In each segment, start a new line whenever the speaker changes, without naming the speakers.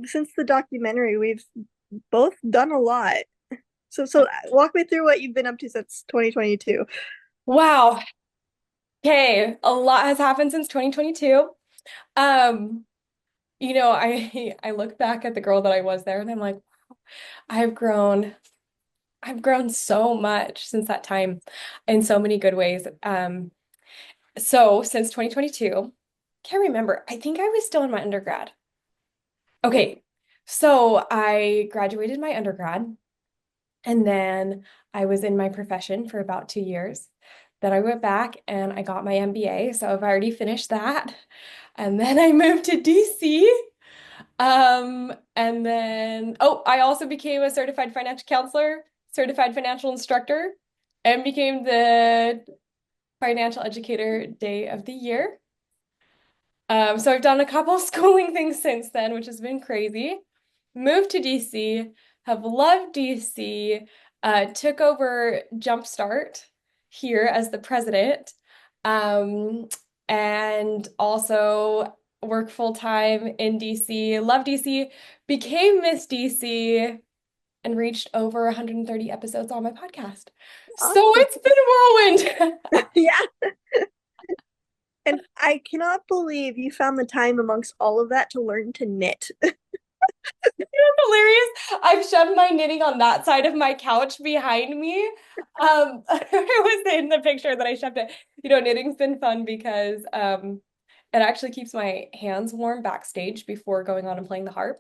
Since the documentary, we've both done a lot. So walk me through what you've been up to since 2022.
Wow. Okay, a lot has happened since 2022. Um, I look back at the girl that I was there and I'm like, I've grown. I've grown so much since that time in so many good ways. So since 2022, can't remember. I think I was still in my undergrad. Okay. So I graduated my undergrad and then I was in my profession for about 2 years. Then I went back and I got my MBA. So I've already finished that. And then I moved to DC. And then, oh, I also became a certified financial counselor, certified financial instructor, and became the financial educator day of the year. So I've done a couple schooling things since then, which has been crazy. Moved to DC, have loved DC, took over Jumpstart here as the president, um, and also work full time in DC. Love DC, became Miss DC, and reached over 130 episodes on my podcast. So
Awesome.
it's been a whirlwind.
Yeah. And I cannot believe you found the time amongst all of that to learn to knit.
Hilarious. I've shoved my knitting on that side of my couch behind me. It was in the picture that I shoved it. Knitting's been fun because it actually keeps my hands warm backstage before going on and playing the harp.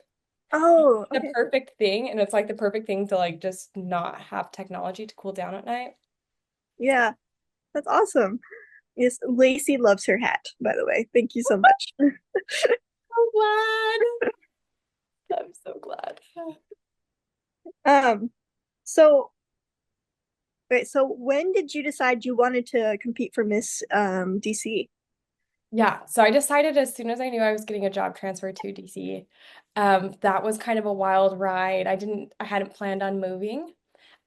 Oh,
The
okay.
perfect thing, and it's like the perfect thing to like just not have technology to cool down at night.
Yeah, that's awesome. Yes, Lacey loves her hat, by the way. Thank you so much.
So glad. I'm so glad.
Um, so wait, so when did you decide you wanted to compete for Miss DC?
Yeah, so I decided as soon as I knew I was getting a job transfer to DC. That was kind of a wild ride. I hadn't planned on moving.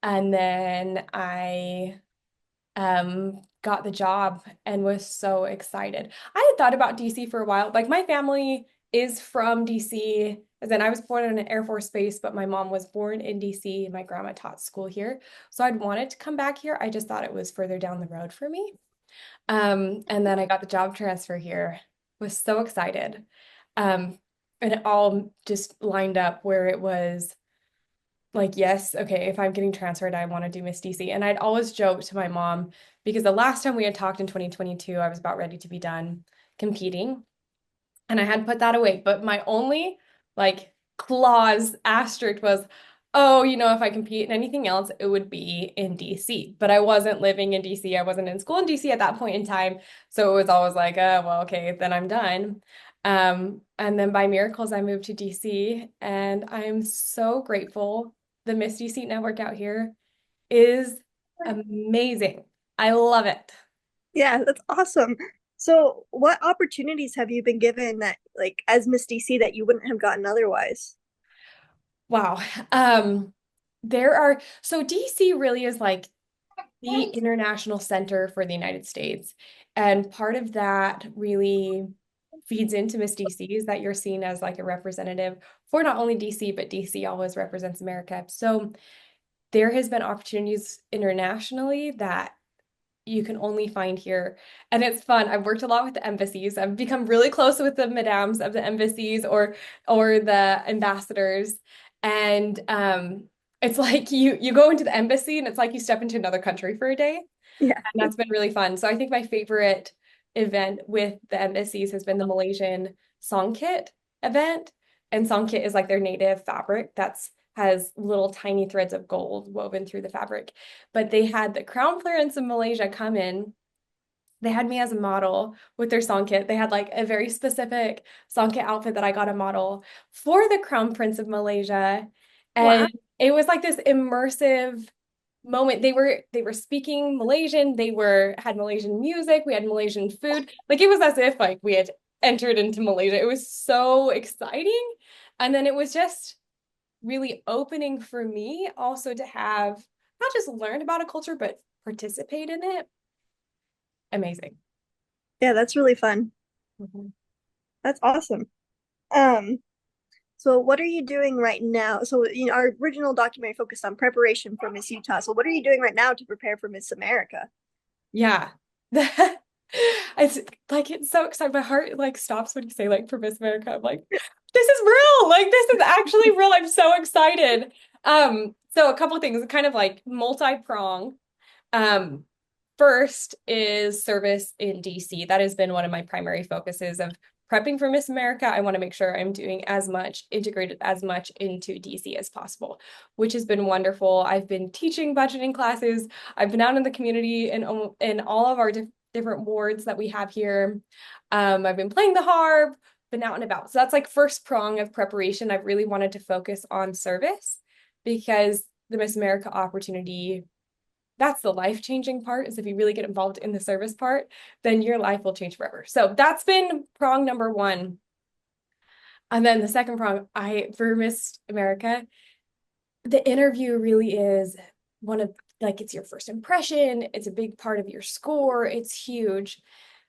And then I got the job and was so excited. I had thought about DC for a while. Like my family is from DC. And then I was born in an Air Force base, but my mom was born in DC and my grandma taught school here. So I'd wanted to come back here. I just thought it was further down the road for me. And then I got the job transfer here. Was so excited. Um, and it all just lined up where it was like, yes, okay, if I'm getting transferred, I want to do Miss DC. And I'd always joke to my mom because the last time we had talked in 2022, I was about ready to be done competing and I had put that away. But my only like clause asterisk was, oh, if I compete in anything else, it would be in DC. But I wasn't living in DC. I wasn't in school in DC at that point in time. So it was always like, well, okay, then I'm done. And then by miracles, I moved to DC and I'm so grateful. The Misty Seat Network out here is amazing. I love it.
Yeah, that's awesome. So, what opportunities have you been given that, like, as Miss DC that you wouldn't have gotten otherwise?
Wow. So DC really is like the international center for the United States. And part of that really feeds into Miss DC is that you're seen as like a representative for not only DC, but DC always represents America. So there has been opportunities internationally that you can only find here. And it's fun. I've worked a lot with the embassies. I've become really close with the madams of the embassies or the ambassadors. And it's like you go into the embassy and it's like you step into another country for a day.
Yeah.
And that's been really fun. So I think my favorite event with the embassies has been the Malaysian Songkit event. And Songkit is like their native fabric that's has little tiny threads of gold woven through the fabric. But they had the Crown Prince of Malaysia come in. They had me as a model with their Songkit. They had like a very specific Songkit outfit that I got a model for the Crown Prince of Malaysia.
Wow.
And it was like this immersive moment. They were speaking Malaysian, they were had Malaysian music, we had Malaysian food. Like it was as if like we had entered into Malaysia. It was so exciting. And then it was just really opening for me also to have not just learned about a culture, but participate in it. Amazing.
Yeah, that's really fun.
Mhm.
That's awesome. Um, So what are you doing right now? So, our original documentary focused on preparation for Miss Utah. So what are you doing right now to prepare for Miss America?
Yeah. It's like it's so exciting. My heart like stops when you say like for Miss America. I'm like, this is real. Like this is actually real. I'm so excited. So a couple of things, kind of like multi-prong. Um, First is service in DC. That has been one of my primary focuses of prepping for Miss America. I want to make sure I'm doing as much, integrated as much into DC as possible, which has been wonderful. I've been teaching budgeting classes. I've been out in the community in all of our different wards that we have here. I've been playing the harp, been out and about. So that's like first prong of preparation. I've really wanted to focus on service because the Miss America opportunity, that's the life-changing part, is if you really get involved in the service part, then your life will change forever. So that's been prong number one. And then the second prong, for Miss America, the interview really is one of like, it's your first impression, it's a big part of your score, it's huge.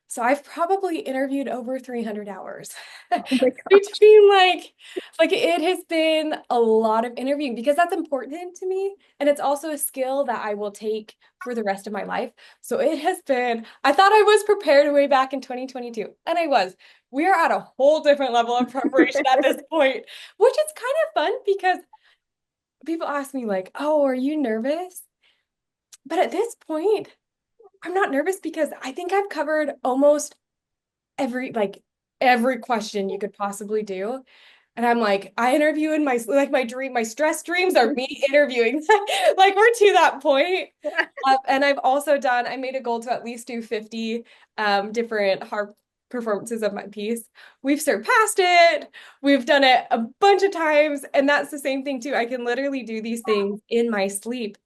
So I've probably interviewed over 300 hours
Oh my God.
between like it has been a lot of interviewing because that's important to me. And it's also a skill that I will take for the rest of my life. So it has been, I thought I was prepared way back in 2022, and I was. We are at a whole different level of preparation at this point, which is kind of fun because people ask me like, "Oh, are you nervous?" But at this point, I'm not nervous because I think I've covered almost every question you could possibly do. And I'm like, I interview in my stress dreams are me interviewing. Like we're to that point. And I made a goal to at least do 50 different harp performances of my piece. We've surpassed it. We've done it a bunch of times. And that's the same thing too. I can literally do these things in my sleep.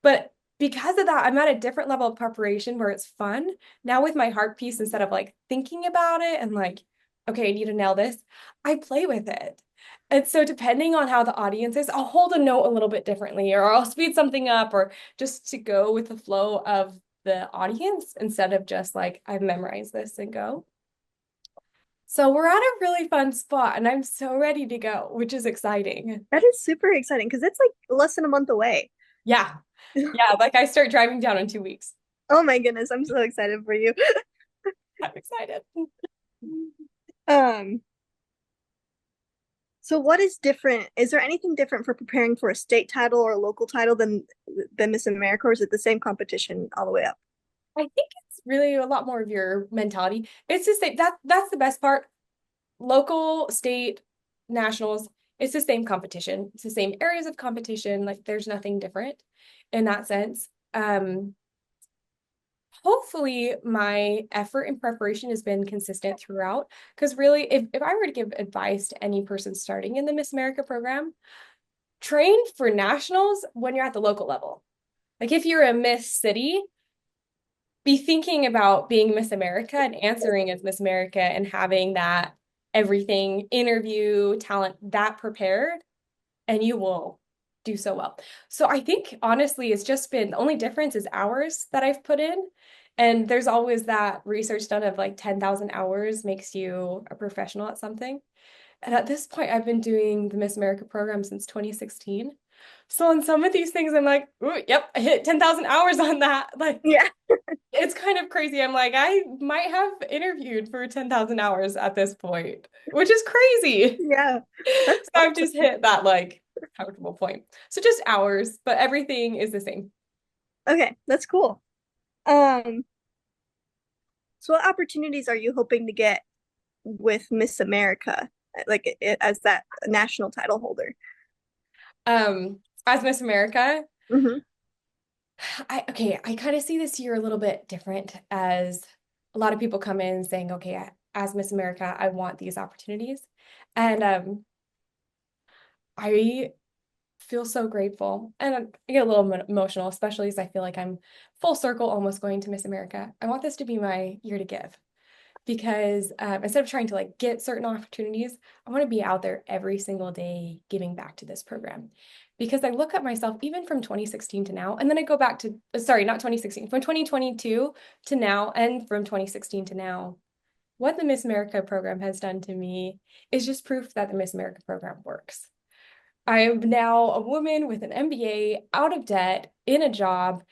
But because of that, I'm at a different level of preparation where it's fun. Now with my harp piece, instead of like thinking about it and like, okay, I need to nail this, I play with it. And so depending on how the audience is, I'll hold a note a little bit differently, or I'll speed something up, or just to go with the flow of the audience instead of just like, I've memorized this and go. So we're at a really fun spot and I'm so ready to go, which is exciting.
That is super exciting because it's like less than a month away.
Yeah. Yeah. Like I start driving down in 2 weeks.
Oh my goodness, I'm so excited for you.
I'm excited.
Um, so what is different? Is there anything different for preparing for a state title or a local title than Miss America, or is it the same competition all the way up?
I think it's really a lot more of your mentality. It's the same. That's the best part. Local, state, nationals, it's the same competition. It's the same areas of competition. Like there's nothing different in that sense. Hopefully my effort and preparation has been consistent throughout. Because really, if I were to give advice to any person starting in the Miss America program, train for nationals when you're at the local level. Like if you're a Miss City, be thinking about being Miss America and answering as Miss America and having that everything interview talent that prepared, and you will do so well. So I think honestly, it's just been the only difference is hours that I've put in. And there's always that research done of like 10,000 hours makes you a professional at something. And at this point, I've been doing the Miss America program since 2016. So on some of these things, I'm like, ooh, yep, I hit 10,000 hours on that. Like,
Yeah,
it's kind of crazy. I'm like, I might have interviewed for 10,000 hours at this point, which is crazy.
yeah.
So
That's
I've
awesome.
just hit that like comfortable point. So just hours, but everything is the same.
Okay, that's cool. Um, so what opportunities are you hoping to get with Miss America, like as that national title holder?
As Miss America,
Hmm.
I kind of see this year a little bit different as a lot of people come in saying, okay, as Miss America, I want these opportunities. And I feel so grateful and I get a little emotional, especially as I feel like I'm full circle almost going to Miss America. I want this to be my year to give because instead of trying to like get certain opportunities, I want to be out there every single day giving back to this program. Because I look at myself even from 2016 to now, and then I go back to, sorry, not 2016, from 2022 to now, and from 2016 to now. what the Miss America program has done to me is just proof that the Miss America program works. I am now a woman with an MBA, out of debt, in a job.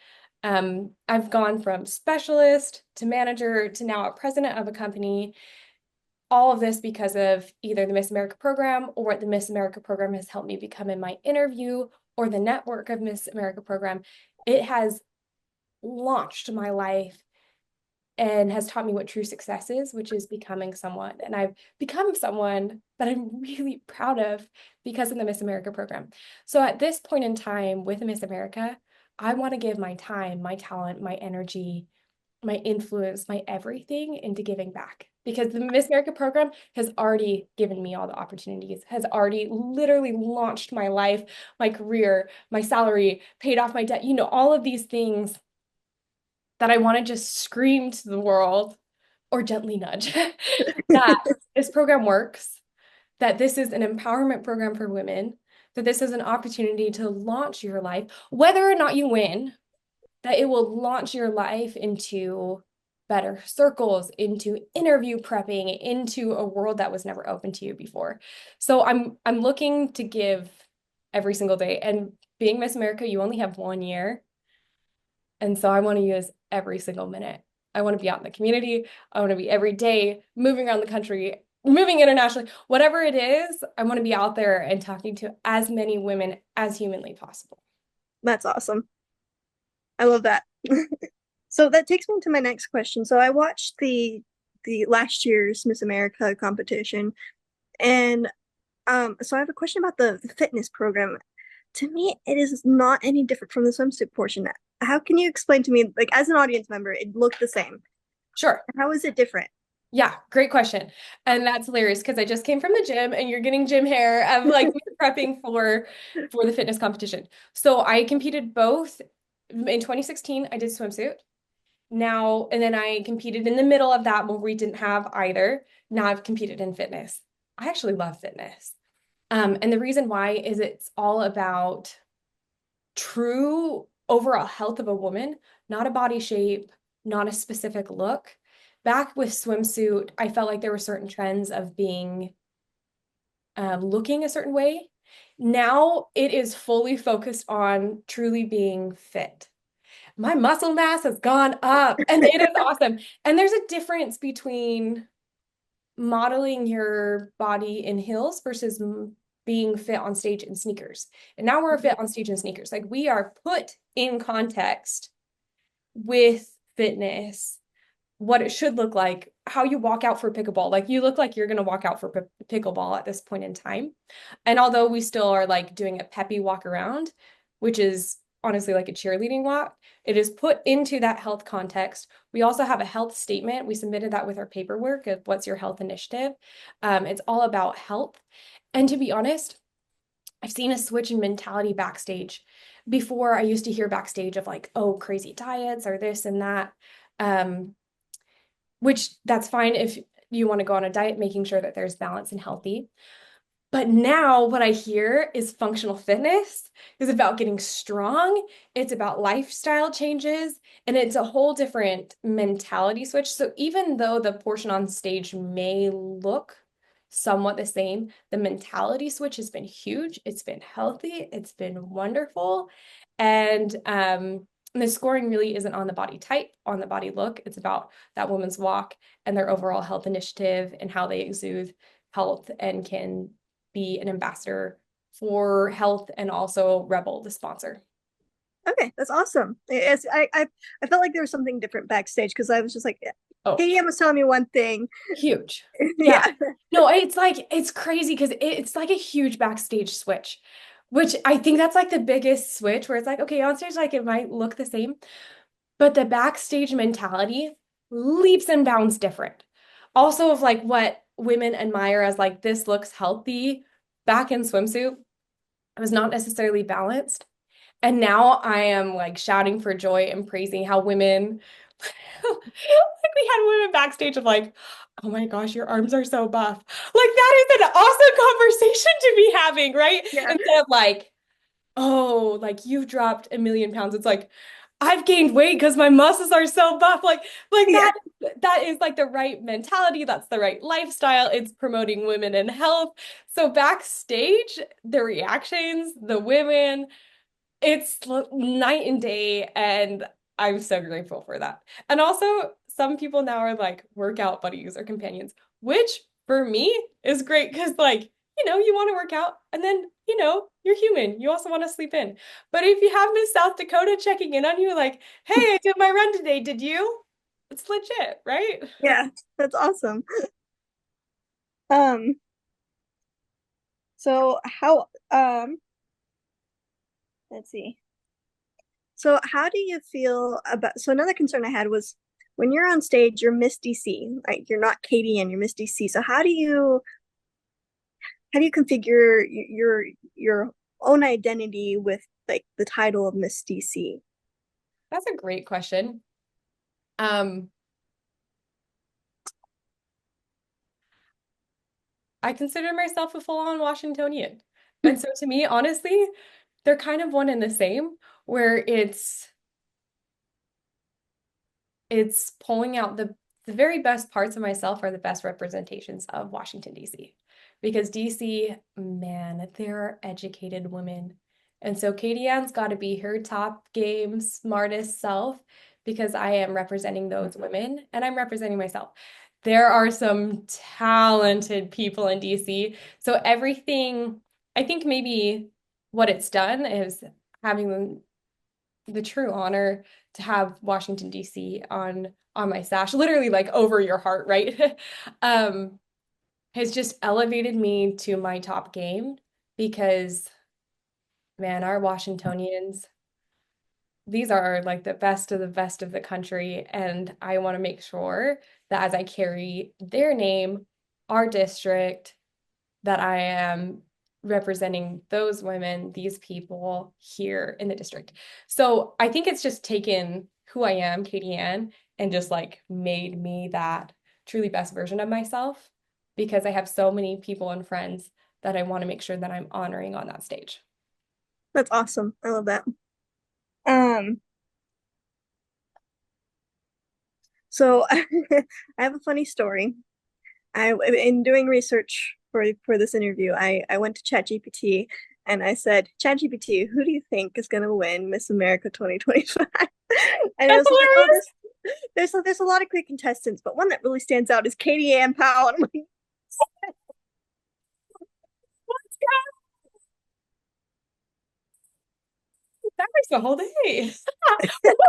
I've gone from specialist to manager to now a president of a company. All of this because of either the Miss America program or what the Miss America program has helped me become in my interview or the network of Miss America program. It has launched my life and has taught me what true success is, which is becoming someone. And I've become someone that I'm really proud of because of the Miss America program. So at this point in time with Miss America, I want to give my time, my talent, my energy, my influence, my everything into giving back. Because the Miss America program has already given me all the opportunities, has already literally launched my life, my career, my salary, paid off my debt, all of these things that I want to just scream to the world or gently nudge that this program works, that this is an empowerment program for women, that this is an opportunity to launch your life, whether or not you win, that it will launch your life into better circles, into interview prepping, into a world that was never open to you before. So I'm looking to give every single day. And being Miss America, you only have 1 year. And so I want to use every single minute. I want to be out in the community. I want to be every day moving around the country, moving internationally, whatever it is, I want to be out there and talking to as many women as humanly possible.
That's awesome. I love that. So that takes me to my next question. So I watched the last year's Miss America competition, and so I have a question about the fitness program. To me, it is not any different from the swimsuit portion. How can you explain to me, like as an audience member, it looked the same?
Sure.
How is it different?
Yeah, great question. And that's hilarious because I just came from the gym and you're getting gym hair. I'm like prepping for the fitness competition. So I competed both in 2016, I did swimsuit. Now, and then I competed in the middle of that where we didn't have either. Now I've competed in fitness. I actually love fitness. And the reason why is it's all about true overall health of a woman, not a body shape, not a specific look. Back with swimsuit, I felt like there were certain trends of being looking a certain way. Now it is fully focused on truly being fit. My muscle mass has gone up and it is awesome. And there's a difference between modeling your body in heels versus being fit on stage in sneakers. And now we're fit on stage in sneakers. Like we are put in context with fitness, what it should look like, how you walk out for pickleball. Like you look like you're going to walk out for pickleball at this point in time. And although we still are like doing a peppy walk around, which is honestly like a cheerleading walk, it is put into that health context. We also have a health statement. We submitted that with our paperwork of what's your health initiative. It's all about health. And to be honest, I've seen a switch in mentality backstage. Before, I used to hear backstage of like, oh, crazy diets or this and that. Which that's fine if you want to go on a diet, making sure that there's balance and healthy. But now what I hear is functional fitness is about getting strong. It's about lifestyle changes and it's a whole different mentality switch. So even though the portion on stage may look somewhat the same, the mentality switch has been huge. It's been healthy. It's been wonderful. And the scoring really isn't on the body type, on the body look. It's about that woman's walk and their overall health initiative and how they exude health and can be an ambassador for health and also Rebel, the sponsor.
Okay, that's awesome. Yes, I felt like there was something different backstage because I was just like,
Oh,
KDM was telling me one thing.
huge.
Yeah.
Yeah. No, it's like, it's crazy because it's like a huge backstage switch, which I think that's like the biggest switch where it's like, okay, on stage, like it might look the same, but the backstage mentality leaps and bounds different. Also of like what women admire as like, this looks healthy back in swimsuit. It was not necessarily balanced. And now I am like shouting for joy and praising how women, like we had women backstage of like, oh my gosh, your arms are so buff. Like that is an awesome conversation to be having, right?
Yeah.
Instead of like, oh, like you've dropped 1,000,000 pounds. It's like, I've gained weight because my muscles are so buff. Like
Yeah.
that is like the right mentality. That's the right lifestyle. It's promoting women and health. So backstage, the reactions, the women, it's night and day, and I'm so grateful for that. And also, some people now are like workout buddies or companions, which for me is great because, like, you want to work out and then, you're human. You also want to sleep in. But if you have Miss South Dakota checking in on you, like, hey, I did my run today, did you? It's legit, right?
Yeah, that's awesome. Um, so how let's see. So how do you feel about, so another concern I had was when you're on stage, you're Miss DC, like you're not Katie and you're Miss DC. So how do you configure your own identity with like the title of Miss DC?
That's a great question. Um, I consider myself a full-on Washingtonian. And so to me, honestly, they're kind of one and the same, where it's pulling out the very best parts of myself are the best representations of Washington, D.C. Because D.C., man, there are educated women. And so Katie Ann's got to be her top game, smartest self because I am representing those women and I'm representing myself. There are some talented people in DC. So everything, I think maybe what it's done is having the true honor to have Washington, D.C. on my sash, literally like over your heart, right? um, has just elevated me to my top game because man, our Washingtonians, these are like the best of the country. And I want to make sure that as I carry their name, our district, that I am representing those women, these people here in the district. So I think it's just taken who I am, Katie Ann, and just like made me that truly best version of myself because I have so many people and friends that I want to make sure that I'm honoring on that stage.
That's awesome. I love that. Um, so I have a funny story. In doing research for this interview, I went to ChatGPT and I said, ChatGPT, who do you think is gonna win Miss America 2025? And it
That's
was like, oh,
hilarious.
there's a lot of great contestants, but one that really stands out is Katie Ann Powell. And I'm like,
Let's go. That makes the whole day. Woo, woo,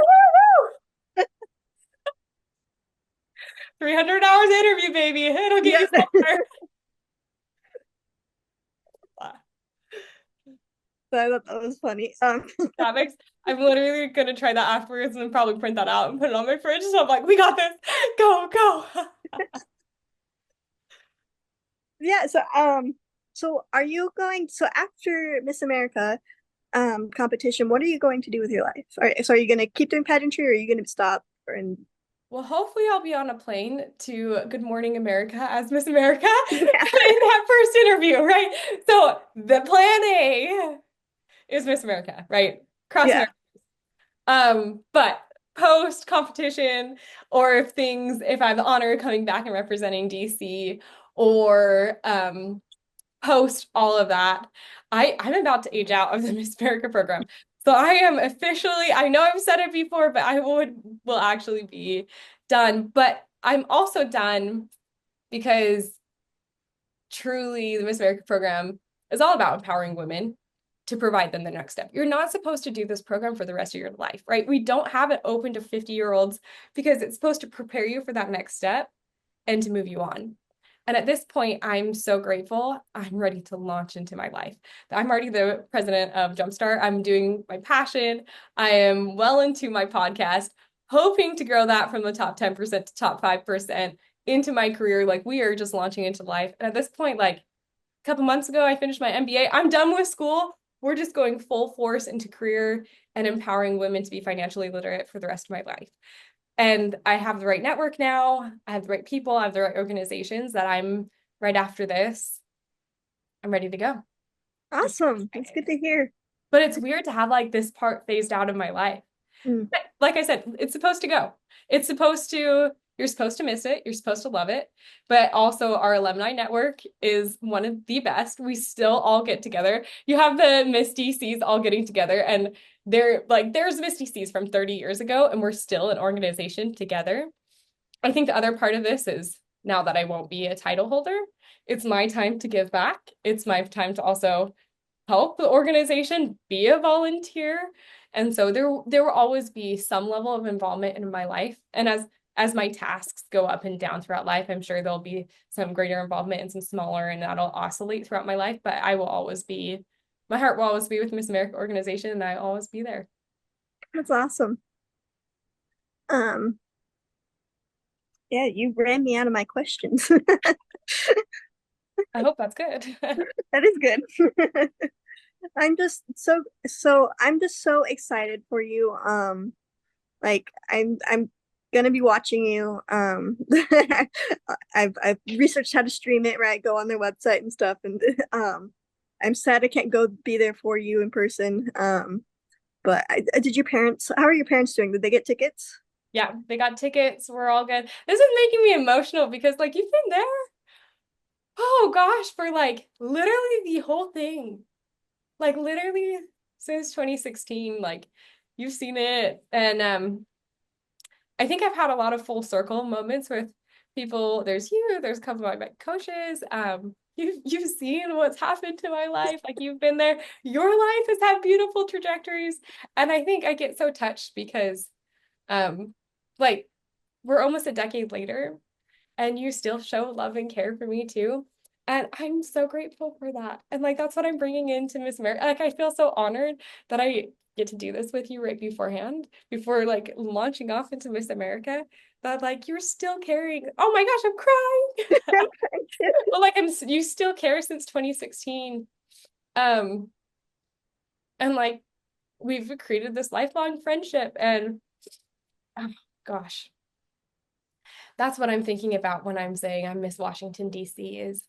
woo. $300 interview, baby. It'll get you
yeah.
somewhere.
So I thought that was funny.
That makes, I'm literally gonna try that afterwards and then probably print that out and put it on my fridge. So I'm like, we got this. Go, go.
yeah. So are you going? So after Miss America competition, what are you going to do with your life? So are you going to keep doing pageantry, or are you going to stop? And
Well, hopefully I'll be on a plane to Good Morning America as Miss America in
yeah,
that first interview, right? So the plan A is Miss America, right? Crossing
yeah,
our but post competition, or if I have the honor of coming back and representing DC, or post all of that, I'm about to age out of the Miss America program. So I am officially, I know I've said it before, but I will actually be done. But I'm also done because truly the Miss America program is all about empowering women to provide them the next step. You're not supposed to do this program for the rest of your life, right? We don't have it open to 50-year-olds because it's supposed to prepare you for that next step and to move you on. And at this point, I'm so grateful. I'm ready to launch into my life. I'm already the president of Jumpstart. I'm doing my passion. I am well into my podcast, hoping to grow that from the top 10% to top 5% into my career. Like we are just launching into life. And at this point, like a couple months ago, I finished my MBA. I'm done with school. We're just going full force into career and empowering women to be financially literate for the rest of my life. And I have the right network now. I have the right people. I have the right organizations that I'm right after this. I'm ready to go.
awesome. That's good to hear.
But it's weird to have like this part phased out of my life.
Mm.
like I said, it's supposed to go. It's supposed to, you're supposed to miss it. You're supposed to love it. But also, our alumni network is one of the best. We still all get together. You have the Miss DCs all getting together, and they're like, there's Miss DCs from 30 years ago, and we're still an organization together. I think the other part of this is now that I won't be a title holder, it's my time to give back. It's my time to also help the organization, be a volunteer. And so there will always be some level of involvement in my life. And as my tasks go up and down throughout life, I'm sure there'll be some greater involvement and some smaller, and that'll oscillate throughout my life. But I will always be, my heart will always be with Miss America organization, and I'll always be there.
That's awesome. Um, yeah, you ran me out of my questions.
I hope that's good.
That is good. I'm just so excited for you. Like I'm gonna be watching you. I've researched how to stream it, right? Go on their website and stuff, and I'm sad I can't go be there for you in person. But did your parents? How are your parents doing? Did they get tickets?
Yeah, they got tickets. We're all good. This is making me emotional because like you've been there. Oh gosh, for like literally the whole thing. Like literally since 2016, like you've seen it. And I think I've had a lot of full circle moments with people. There's you, there's a couple of my coaches. You've seen what's happened to my life. Like you've been there. Your life has had beautiful trajectories. And I think I get so touched because um like we're almost a decade later and you still show love and care for me too. And I'm so grateful for that. And like that's what I'm bringing into Miss America. Like I feel so honored that I get to do this with you right beforehand, before like launching off into Miss America. That like you're still caring. Oh my gosh, I'm crying. Well, like you still care since 2016. Um, and like we've created this lifelong friendship. And oh gosh, that's what I'm thinking about when I'm saying I'm Miss Washington, D.C. is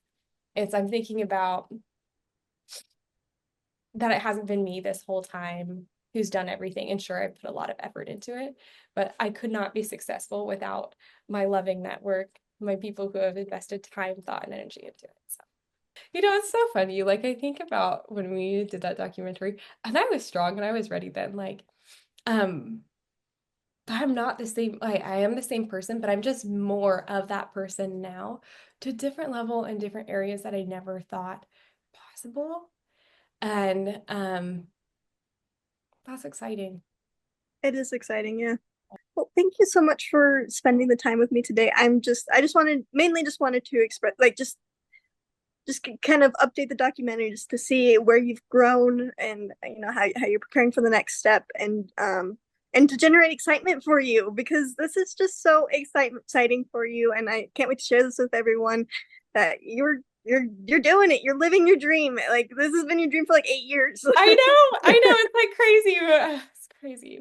it's I'm thinking about that it hasn't been me this whole time who's done everything. And sure, I put a lot of effort into it, but I could not be successful without my loving network, my people who have invested time, thought, and energy into it. So, it's so funny. Like, I think about when we did that documentary, and I was strong and I was ready then. Like, um, but I'm not the same. I am the same person, but I'm just more of that person now to a different level in different areas that I never thought possible. And that's exciting.
It is exciting, yeah. Well, thank you so much for spending the time with me today. I just wanted, mainly just wanted to express, like, just kind of update the documentary just to see where you've grown and how you're preparing for the next step and to generate excitement for you because this is just so exciting for you and I can't wait to share this with everyone that you're doing it. You're living your dream. Like this has been your dream for like 8 years.
I know, it's like crazy. It's crazy.